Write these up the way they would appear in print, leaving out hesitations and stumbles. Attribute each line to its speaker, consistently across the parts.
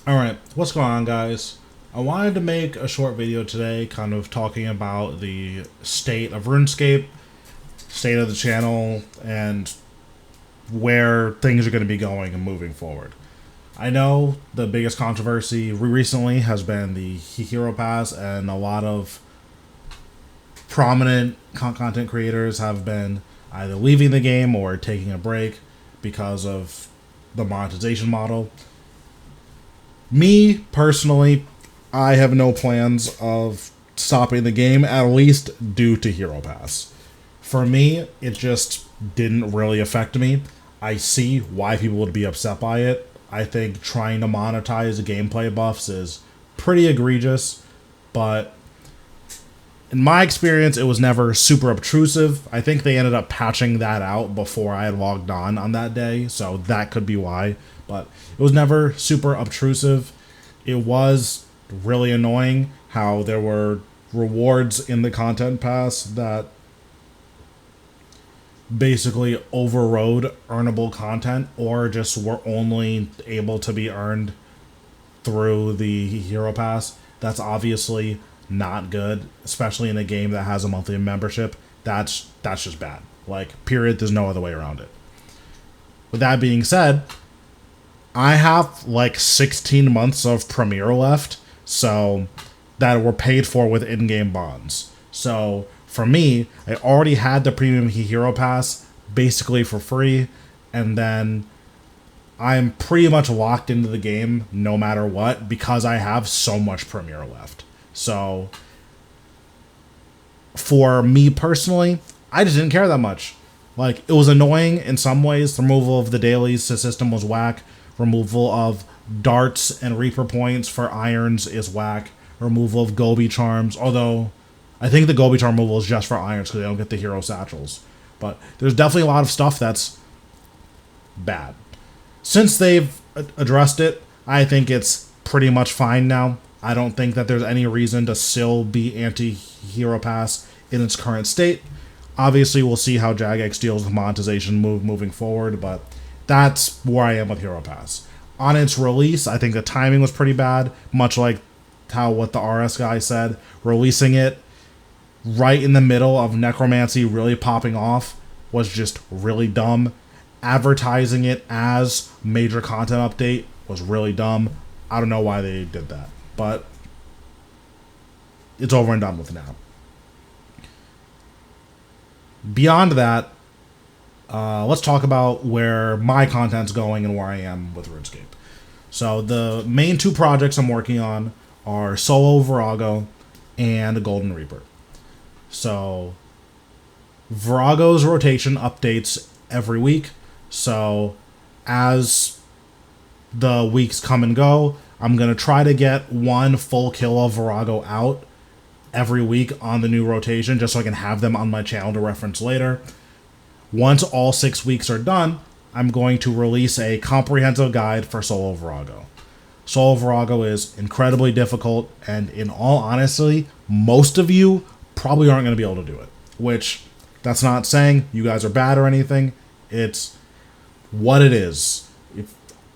Speaker 1: Alright, what's going on, guys? I wanted to make a short video today kind of talking about the state of RuneScape, state of the channel, and where things are going to be going and moving forward. I know the biggest controversy recently has been the AntiHero Pass, and a lot of prominent content creators have been either leaving the game or taking a break because of the monetization model. Me, personally, I have no plans of stopping the game, at least due to Hero Pass. For me, it just didn't really affect me. I see why people would be upset by it. I think trying to monetize gameplay buffs is pretty egregious, but in my experience, it was never super obtrusive. I think they ended up patching that out before I had logged on that day, so that could be why. But it was never super obtrusive. It was really annoying how there were rewards in the content pass that basically overrode earnable content or just were only able to be earned through the Hero Pass. That's obviously not good, especially in a game that has a monthly membership. That's just bad. Like, period, there's no other way around it. With that being said, I have like 16 months of Premiere left, so that were paid for with in-game bonds. So for me, I already had the Premium Hero Pass basically for free, and then I'm pretty much locked into the game no matter what because I have so much Premiere left. So for me personally, I just didn't care that much. Like, it was annoying in some ways. The removal of the dailies system was whack. Removal of darts and Reaper points for irons is whack. Removal of Gobi charms, although I think the Gobi charm removal is just for irons because they don't get the hero satchels. But there's definitely a lot of stuff that's bad. Since they've addressed it, I think it's pretty much fine now. I don't think that there's any reason to still be anti-Hero Pass in its current state. Obviously, we'll see how Jagex deals with monetization moving forward, but that's where I am with Hero Pass. On its release, I think the timing was pretty bad, much like what the RS guy said. Releasing it right in the middle of Necromancy really popping off was just really dumb. Advertising it as major content update was really dumb. I don't know why they did that, but it's over and done with now. Beyond that, let's talk about where my content's going and where I am with RuneScape. So the main two projects I'm working on are Solo Virago and Golden Reaper. So Virago's rotation updates every week. So as the weeks come and go, I'm going to try to get one full kill of Virago out every week on the new rotation just so I can have them on my channel to reference later. Once all 6 weeks are done, I'm going to release a comprehensive guide for Solo Virago. Solo Virago is incredibly difficult, and in all honesty, most of you probably aren't going to be able to do it. Which, that's not saying you guys are bad or anything. It's what it is.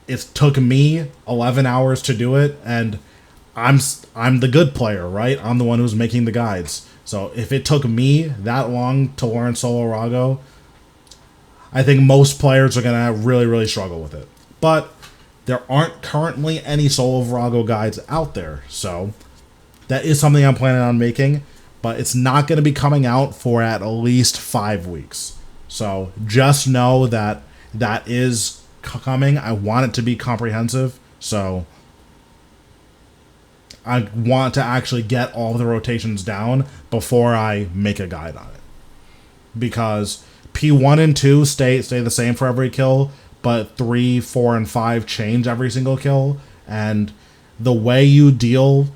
Speaker 1: It took me 11 hours to do it, and I'm the good player, right? I'm the one who's making the guides. So if it took me that long to learn Solo Virago, I think most players are going to really, really struggle with it. But there aren't currently any Solo Virago guides out there, so that is something I'm planning on making, but it's not going to be coming out for at least 5 weeks. So just know that that is coming. I want it to be comprehensive, so I want to actually get all the rotations down before I make a guide on it. Because P1 and 2 stay the same for every kill, but 3, 4, and 5 change every single kill, and the way you deal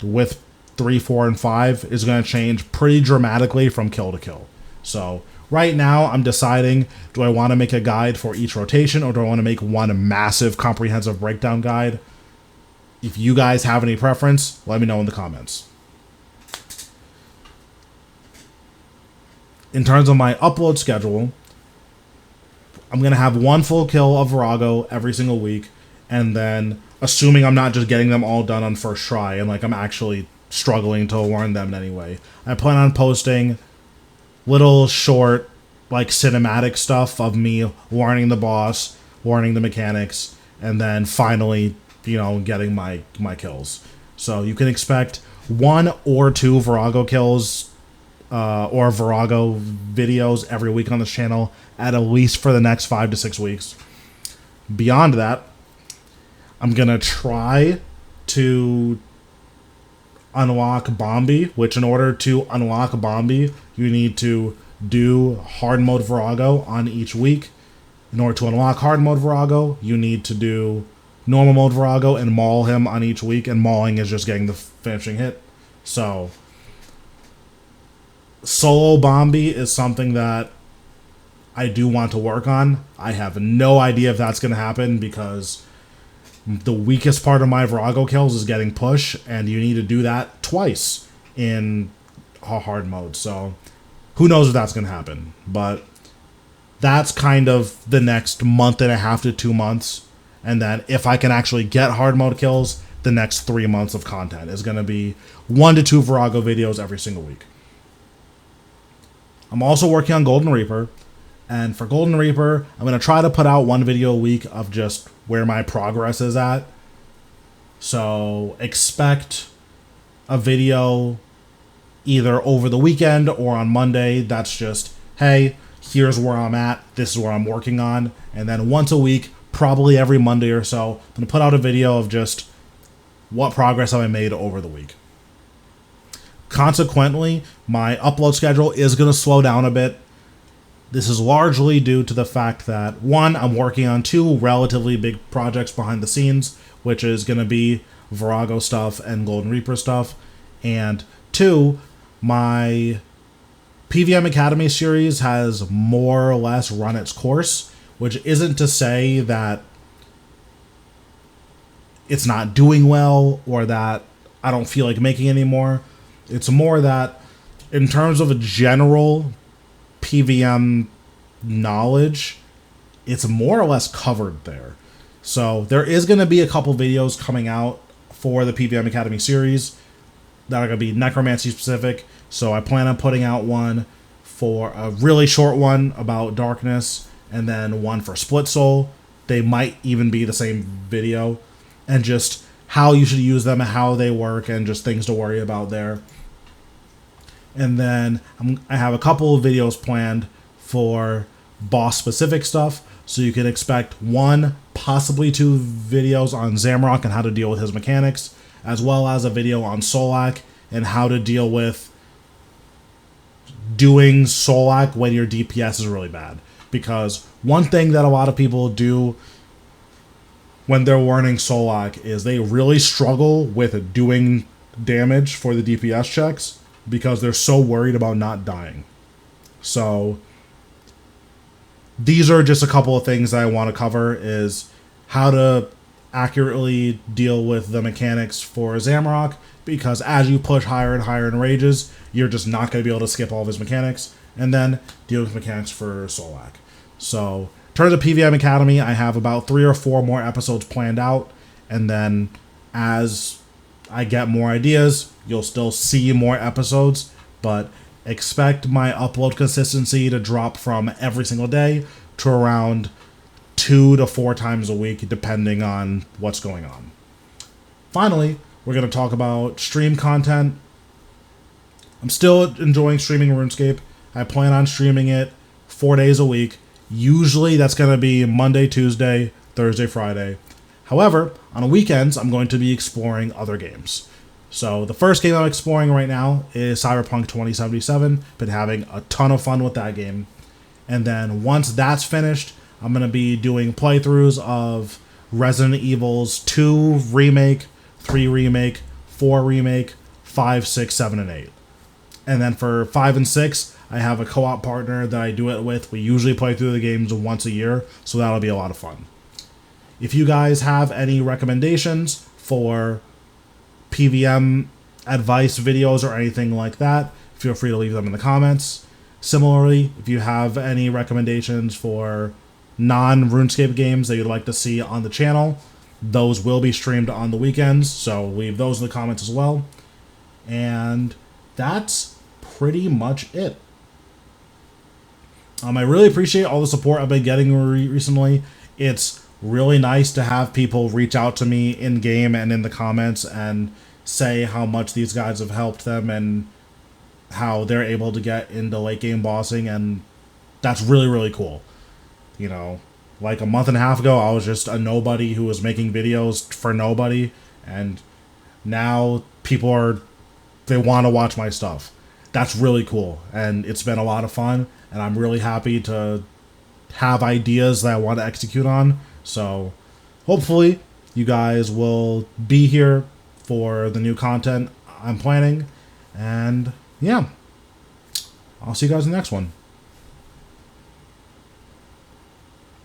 Speaker 1: with 3, 4, and 5 is going to change pretty dramatically from kill to kill. So right now I'm deciding, do I want to make a guide for each rotation, or do I want to make one massive comprehensive breakdown guide? If you guys have any preference, let me know in the comments. In terms of my upload schedule, I'm going to have one full kill of Virago every single week, and then assuming I'm not just getting them all done on first try and like I'm actually struggling to learn them in any way. I plan on posting little short like cinematic stuff of me learning the boss, learning the mechanics, and then finally, getting my kills. So you can expect 1 or 2 Virago kills or Virago videos every week on this channel, at least for the next 5 to 6 weeks. Beyond that, I'm going to try to unlock Bombi, which in order to unlock Bombi, you need to do hard mode Virago on each week. In order to unlock hard mode Virago, you need to do normal mode Virago and maul him on each week, and mauling is just getting the finishing hit. So, solo Bombi is something that I do want to work on. I have no idea if that's going to happen because the weakest part of my Virago kills is getting push, and you need to do that twice in hard mode. So, who knows if that's going to happen. But that's kind of the next month and a half to 2 months. And then if I can actually get hard mode kills, the next 3 months of content is going to be 1 to 2 Virago videos every single week. I'm also working on Golden Reaper. And for Golden Reaper, I'm going to try to put out 1 video a week of just where my progress is at. So expect a video either over the weekend or on Monday. That's just, hey, here's where I'm at. This is where I'm working on. And then once a week, probably every Monday or so, I'm going to put out a video of just what progress have I made over the week. Consequently, my upload schedule is going to slow down a bit. This is largely due to the fact that, 1, I'm working on 2 relatively big projects behind the scenes, which is going to be Virago stuff and Golden Reaper stuff. And 2, my PVM Academy series has more or less run its course, which isn't to say that it's not doing well or that I don't feel like making anymore. It's more that in terms of a general PVM knowledge, it's more or less covered there. So there is going to be a couple videos coming out for the PVM Academy series that are going to be necromancy specific. So I plan on putting out one for a really short one about darkness, and then one for split soul. They might even be the same video, and just how you should use them and how they work and just things to worry about there. And then I have a couple of videos planned for boss-specific stuff, so you can expect 1, possibly 2 videos on Zamrock and how to deal with his mechanics, as well as a video on Solak and how to deal with doing Solak when your DPS is really bad. Because one thing that a lot of people do when they're learning Solak is they really struggle with doing damage for the DPS checks, because they're so worried about not dying. So these are just a couple of things that I want to cover, is how to accurately deal with the mechanics for Zamrock, because as you push higher and higher in rages, you're just not going to be able to skip all of his mechanics, and then deal with mechanics for Solak. So in terms of PVM Academy, I have about 3 or 4 more episodes planned out, and then as I get more ideas, you'll still see more episodes, but expect my upload consistency to drop from every single day to around 2 to 4 times a week, depending on what's going on. Finally, we're going to talk about stream content. I'm still enjoying streaming RuneScape. I plan on streaming it 4 days a week. Usually that's going to be Monday, Tuesday, Thursday, Friday. However, on weekends, I'm going to be exploring other games. So the first game I'm exploring right now is Cyberpunk 2077. Been having a ton of fun with that game. And then once that's finished, I'm going to be doing playthroughs of Resident Evil's 2 Remake, 3 Remake, 4 Remake, 5, 6, 7, and 8. And then for 5 and 6, I have a co-op partner that I do it with. We usually play through the games once a year, so that'll be a lot of fun. If you guys have any recommendations for PVM advice videos or anything like that, feel free to leave them in the comments. Similarly, if you have any recommendations for non-RuneScape games that you'd like to see on the channel, those will be streamed on the weekends, so leave those in the comments as well. And that's pretty much it. I really appreciate all the support I've been getting recently. It's really nice to have people reach out to me in game and in the comments and say how much these guys have helped them and how they're able to get into late game bossing, and that's really, really cool. You know, like a month and a half ago, I was just a nobody who was making videos for nobody, and now they want to watch my stuff. That's really cool, and it's been a lot of fun, and I'm really happy to have ideas that I want to execute on. So hopefully you guys will be here for the new content I'm planning, and yeah, I'll see you guys in the next one.